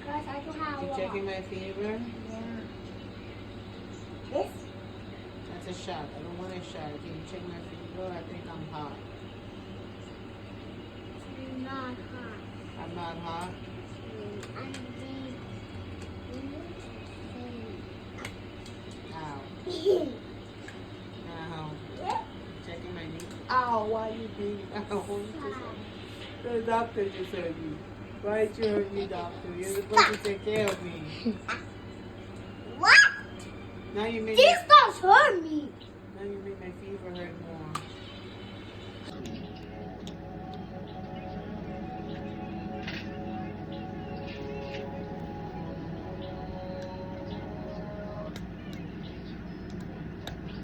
Because I don't have You checking my fever? Yeah. This? That's a shot. I don't want a shot. Can you check my fever? I think I'm hot. Not hot. I'm not hot? I'm deep. Ow. Ow. Checking my knee. Ow, why you being ow? The doctor just hurt me. Why did you hurt me, doctor? You're supposed to take care of me. What? Now you make This does hurt me. now you make my fever hurt more.